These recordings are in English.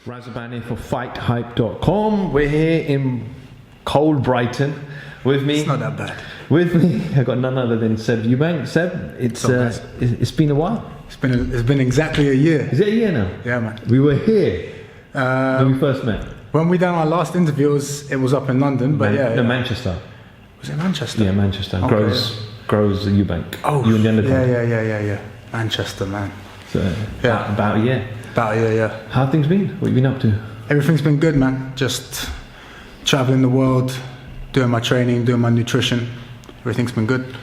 Razabani for FightHype.com. We're here in cold Brighton. With me, it's not that bad. With me, I've got none other than Seb Eubank. Seb, it's been a while. It's been exactly a year. Is it a year now? Yeah, man. We were here when we first met. When we done our last interview, it was up in London, but Manchester. Was it Manchester? Yeah, Manchester. Okay. Grows Eubank. Oh, you and the undercard. Yeah. Manchester, man. So, about a year. About a year, yeah. How have things been? What have you been up to? Everything's been good, man. Just traveling the world, doing my training, doing my nutrition. Everything's been good.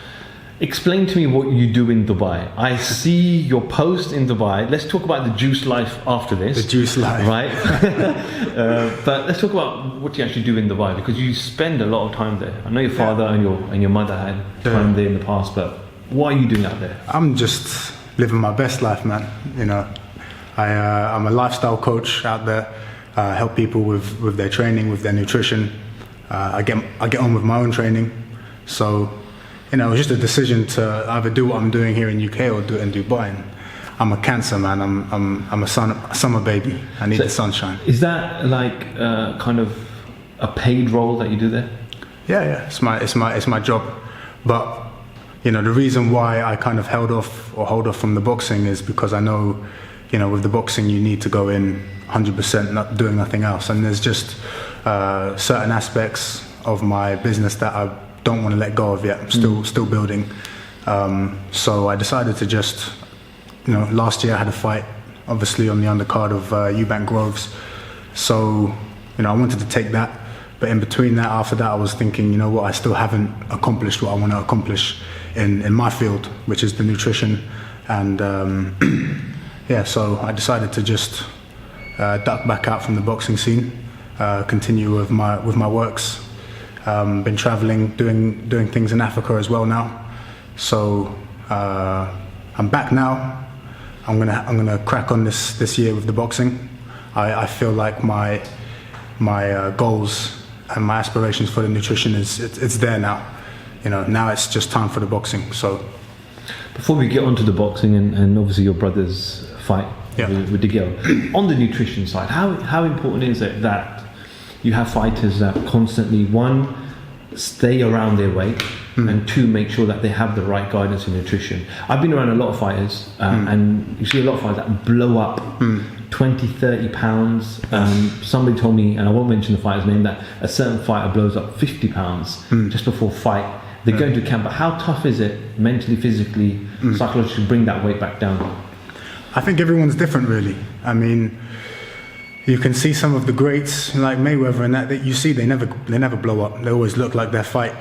Explain to me what you do in Dubai. I see your post in Dubai. Let's talk about the juice life after this. The juice life. Right? But let's talk about what you actually do in Dubai, because you spend a lot of time there. I know your father and your mother had time there in the past, but what are you doing out there? I'm just living my best life, man. You know, I'm a lifestyle coach out there. Help people with their training, with their nutrition. I get on with my own training. So, you know, it was just a decision to either do what I'm doing here in UK or do it in Dubai. And I'm a Cancer, man. I'm a summer baby. I need the sunshine. Is that like kind of a paid role that you do there? Yeah. It's my job. But you know, the reason why I kind of hold off from the boxing is because I know, you know, with the boxing you need to go in 100%, not doing nothing else. And there's just certain aspects of my business that I don't want to let go of yet. I'm still building. So I decided to just, you know, last year I had a fight, obviously on the undercard of Eubank Groves. So, you know, I wanted to take that. But in between that, after that, I was thinking, you know what, I still haven't accomplished what I want to accomplish in my field, which is the nutrition. And yeah, so I decided to just duck back out from the boxing scene, continue with my works. Been traveling, doing things in Africa as well now. So I'm back now. I'm gonna crack on this year with the boxing. I feel like my goals and my aspirations for the nutrition it's there now. You know, now it's just time for the boxing. So before we get onto the boxing and obviously your brother's fight with DeGale, on the nutrition side, how important is it that you have fighters that constantly, one, stay around their weight, and two, make sure that they have the right guidance in nutrition? I've been around a lot of fighters, and you see a lot of fighters that blow up 20, 30 pounds. Somebody told me, and I won't mention the fighter's name, that a certain fighter blows up 50 pounds just before fight. They go into camp, but how tough is it mentally, physically, psychologically to bring that weight back down? I think everyone's different, really. I mean, you can see some of the greats like Mayweather and that you see they never blow up. They always look like their fight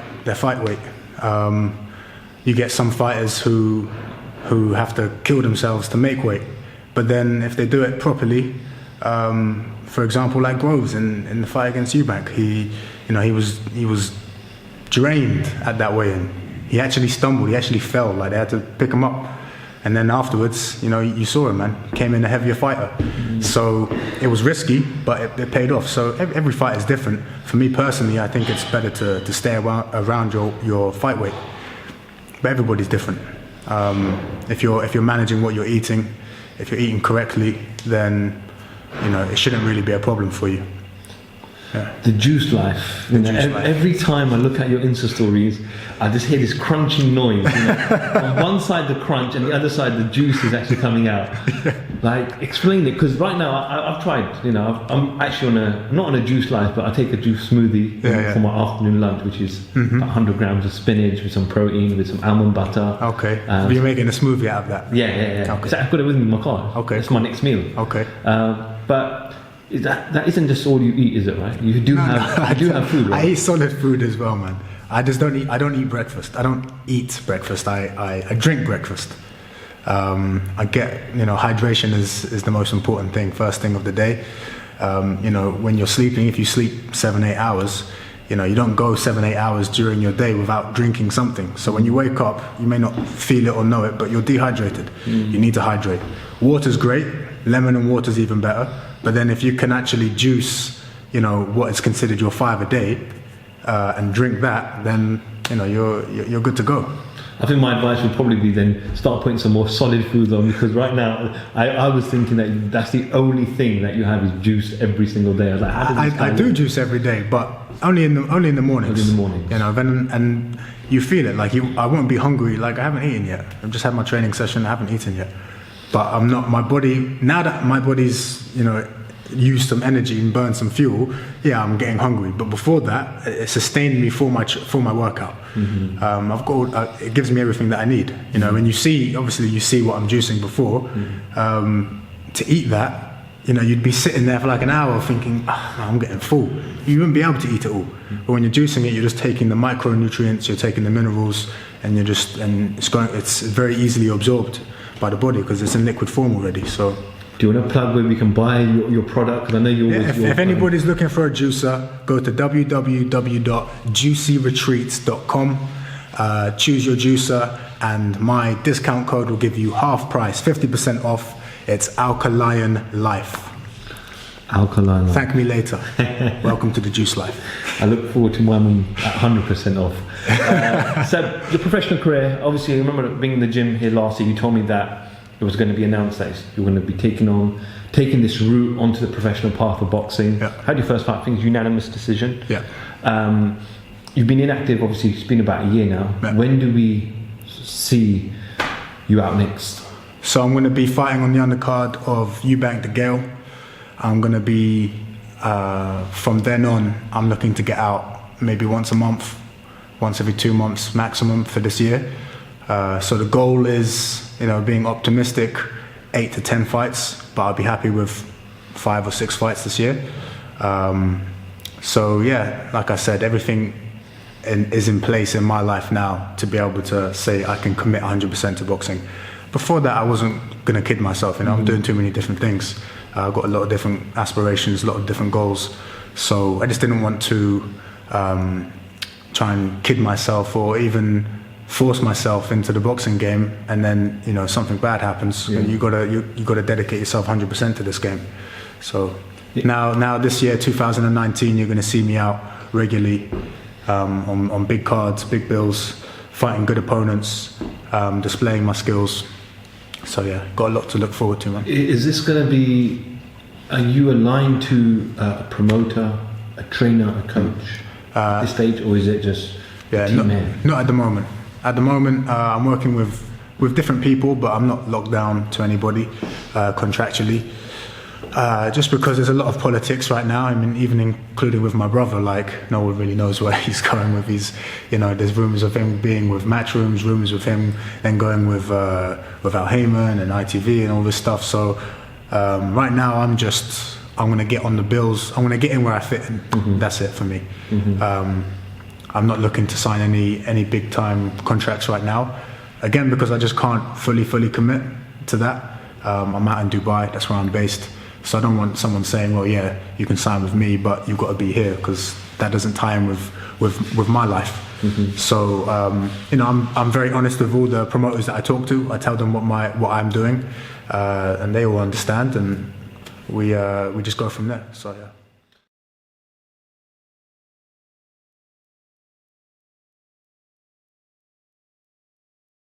weight. You get some fighters who have to kill themselves to make weight, but then if they do it properly, for example, like Groves in the fight against Eubank, he was drained at that weigh-in. He actually stumbled. He actually fell. Like they had to pick him up. And then afterwards, you know, you saw him, man. Came in a heavier fighter. So it was risky, but it paid off. So every fight is different. For me personally, I think it's better to stay around your fight weight. But everybody's different. If you're managing what you're eating, if you're eating correctly, then you know it shouldn't really be a problem for you. Yeah. The juice life. Every time I look at your Insta stories, I just hear this crunching noise. You know? On one side the crunch, and the other side the juice is actually coming out. Like, explain it, because right now I've tried. You know, I'm actually not on a juice life, but I take a juice smoothie for my afternoon lunch, which is about 100 grams of spinach with some protein, with some almond butter. Okay. So you're making a smoothie out of that? Yeah. Okay. So I've got it with me in my car. Okay. It's my next meal. Okay. But that isn't just all you eat, is it? Right? You do have food. Right? I eat solid food as well, man. I don't eat breakfast. I don't eat breakfast. I drink breakfast. I get, you know, hydration is the most important thing. First thing of the day. You know, when you're sleeping, if you sleep 7-8 hours, you know, you don't go 7-8 hours during your day without drinking something. So when you wake up, you may not feel it or know it, but you're dehydrated. You need to hydrate. Water's great. Lemon and water's even better. But then if you can actually juice, you know, what is considered your 5 a day, and drink that, then you know you're good to go. I think my advice would probably be then start putting some more solid foods on, because right now I was thinking that that's the only thing that you have is juice every single day. I was like, how does this I do juice every day, but only in the mornings. Only in the mornings. You know, and you feel it. Like I won't be hungry. Like I haven't eaten yet. I've just had my training session. I haven't eaten yet. But I'm not. My body, now that my body's, you know, used some energy and burned some fuel, yeah, I'm getting hungry. But before that, it sustained me for my workout. I've got it gives me everything that I need. You know, and you see what I'm juicing before. To eat that, you know, you'd be sitting there for like an hour thinking, I'm getting full. You wouldn't be able to eat it all. But when you're juicing it, you're just taking the micronutrients, you're taking the minerals, and it's very easily absorbed by the body because it's in liquid form already. So. Do you want to plug where we can buy your product? Because I know you're always... If anybody's looking for a juicer, go to www.juicyretreats.com, choose your juicer, and my discount code will give you half price, 50% off. It's Alkaline Life. Alkaline Life. Thank me later. Welcome to the Juice Life. I look forward to mine at 100% off. So, your professional career, obviously, I remember being in the gym here last year, you told me that it was going to be announced that you're going to be taking this route onto the professional path of boxing. Yeah. How do you first fight? I think it's a unanimous decision. Yeah. You've been inactive, obviously, it's been about a year now. Yeah. When do we see you out next? So I'm going to be fighting on the undercard of Eubank DeGale. I'm going to be, from then on, I'm looking to get out maybe once a month, once every 2 months maximum for this year. So the goal is, you know, being optimistic, 8 to 10 fights, but I'll be happy with 5 or 6 fights this year. So yeah, like I said, everything is in place in my life now to be able to say I can commit 100% to boxing. Before that, I wasn't gonna kid myself. You know, I'm doing too many different things. I've got a lot of different aspirations, a lot of different goals. So I just didn't want to try and kid myself or even force myself into the boxing game, and then, you know, something bad happens. Yeah. You gotta dedicate yourself 100% to this game. So now this year, 2019, you're gonna see me out regularly on big cards, big bills, fighting good opponents, displaying my skills. So yeah, got a lot to look forward to, man. Is this gonna be? Are you aligned to a promoter, a trainer, a coach at this stage, or is it just team man? Not at the moment. At the moment, I'm working with different people, but I'm not locked down to anybody contractually. Just because there's a lot of politics right now. I mean, even including with my brother, like no one really knows where he's going with his. You know, there's rumors of him being with Matchrooms, rumors of him then going with Al Heyman and ITV and all this stuff. So right now, I'm gonna get on the bills. I'm gonna get in where I fit in. Mm-hmm. That's it for me. Mm-hmm. I'm not looking to sign any big time contracts right now. Again, because I just can't fully commit to that. I'm out in Dubai, that's where I'm based. So I don't want someone saying, well, yeah, you can sign with me, but you've got to be here, because that doesn't tie in with my life. Mm-hmm. So, you know, I'm very honest with all the promoters that I talk to. I tell them what I'm doing, and they all understand, and we just go from there. So, yeah.